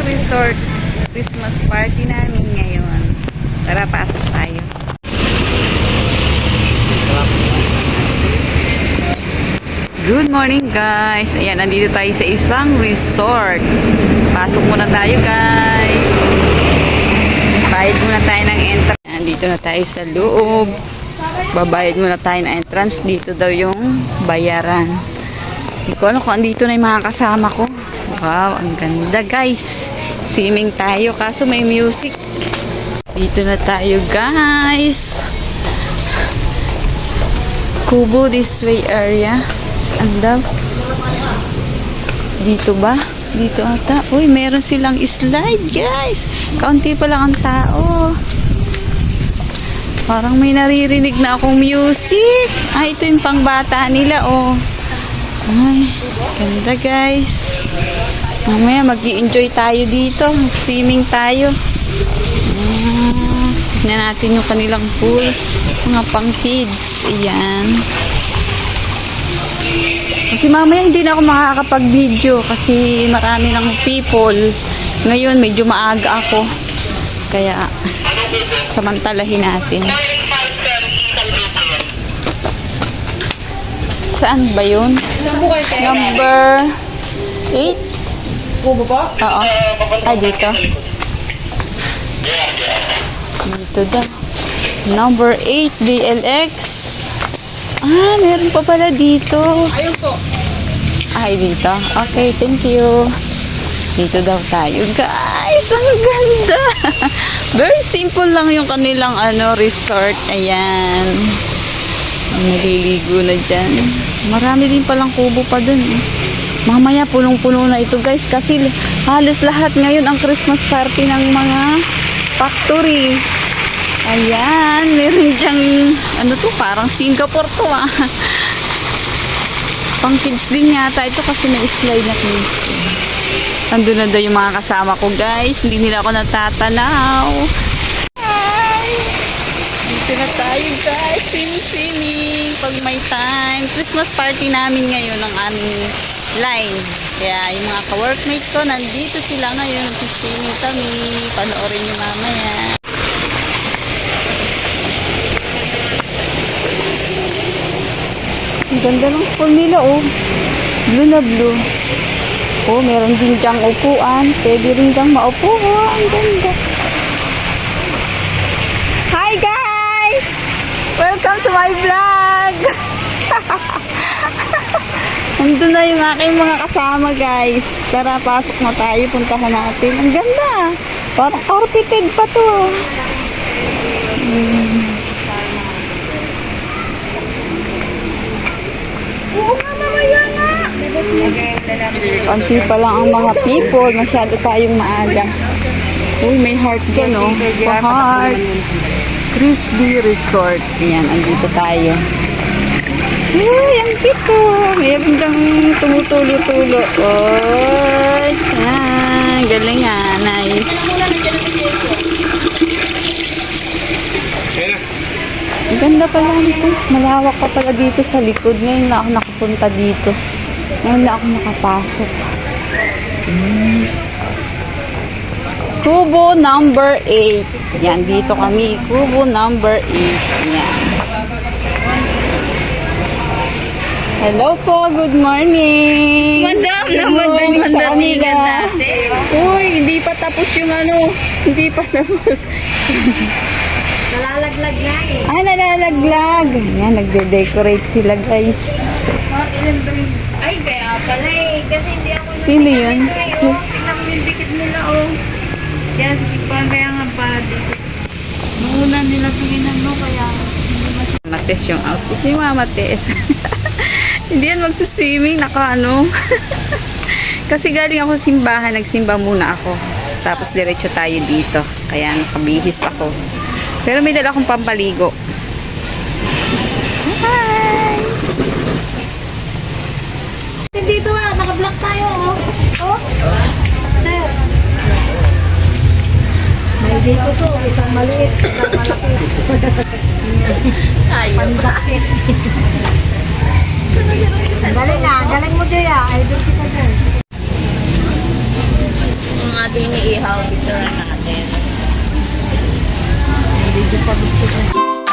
Resort. Christmas party namin ngayon. Tara, pasok tayo. Good morning guys. Ayan, nandito tayo sa isang resort. Pasok muna tayo guys. Bayad muna tayo ng entrance. Nandito na tayo sa loob. Babayad muna tayo ng entrance. Dito daw yung bayaran. Hindi ko alam kung andito na yung mga kasama ko. Wow, ang ganda guys. Swimming tayo kaso may music. Dito na tayo guys. Kubo this way area. Saan daw? Dito ba? Dito ata. Uy, meron silang slide guys. Kaunti pa lang ang tao. Parang may naririnig na akong music. Ah, ito yung pangbata nila oh. Ay, ganda guys. Mamaya mag-i-enjoy tayo dito. Swimming tayo. Tignan natin yung kanilang pool. Mga pang kids. Ayan. Kasi mamaya hindi na ako makakapag-video kasi marami ng people. Ngayon medyo maaga ako. Kaya samantalahin natin. Saan ba yun? Number 8? Kubo po? Oo. Ah, dito. Dito daw. Number 8, DLX. Ah, meron pa pala dito. Ayun po. Ay, dito. Okay, thank you. Dito daw tayo. Guys, ang ganda. Very simple lang yung kanilang resort. Ayan. Naliligo na dyan. Marami din palang kubo pa dun. Mamaya punong-puno na ito guys. Kasi halos lahat ngayon ang Christmas party ng mga factory. Ayan, meron dyang, parang Singapore to ah. Pang kids din yata ito kasi may slide na kids. Andun na daw yung mga kasama ko guys, hindi nila ako natatanaw. Hi! Dito na tayo guys, swimming pag may time. Christmas party namin ngayon ng aming line. Kaya yung mga ka-workmate ko, nandito sila ngayon, swimming kami. Panoorin nyo mamaya. Ang ganda ng pool nila oh. Blue na blue. Oh, meron din dyang upuan. Pwede rin dyang maupo. Oh, ang ganda. Hi guys! Welcome to my vlog! Nandun na yung aking mga kasama guys. Tara, pasok na tayo. Puntahan natin. Ang ganda. Parang carpeted pa to. Oo nga, mamaya nga. Konti pa lang ang mga people. Masyado tayong maaga. Uy, may heart dyan, oh. Heart. Crispy Resort. Ayan, andito tayo. Uy, ang pito. Mayroon kang tumutulo-tulo. Uy. Ah, galing ah. Nice. Ang ganda pala nito. Malawak pa pala dito sa likod. Ngayon na ako nakapunta dito. Ngayon na ako nakapasok. Kubo number 8. Yan, dito kami. Kubo number 8. Yan. Hello po, good morning. Madam na, Good madam, morning sa kanila. natin. Uy, hindi pa tapos yung hindi pa tapos. Nalalaglag na eh. Ah, nalalaglag. Yan, nagde-decorate sila guys. Ay, kaya pala eh. Kasi hindi ako Sino yun? oh. Tingnan mo yung dikit nila oh. Kaya sige pa, kaya nga pala dikit. Muna nila tingnan mo, kaya Mates yung outfit ni Mama Tess. Hindi yan magsuswimming, Kasi galing ako sa simbahan, nagsimba muna ako. Tapos diretso tayo dito. Kaya nakabihis ako. Pero may dala akong pampaligo. Hi! dito naka-block tayo oh. Oh? Sir. May dito to, isang maliit, isang malaki. Ayaw. Pandakit. Galing na, galing mo Joya. Idol kita dyan. Mga sabi ni Ihaw, picture natin. Hindi pa gusto ko.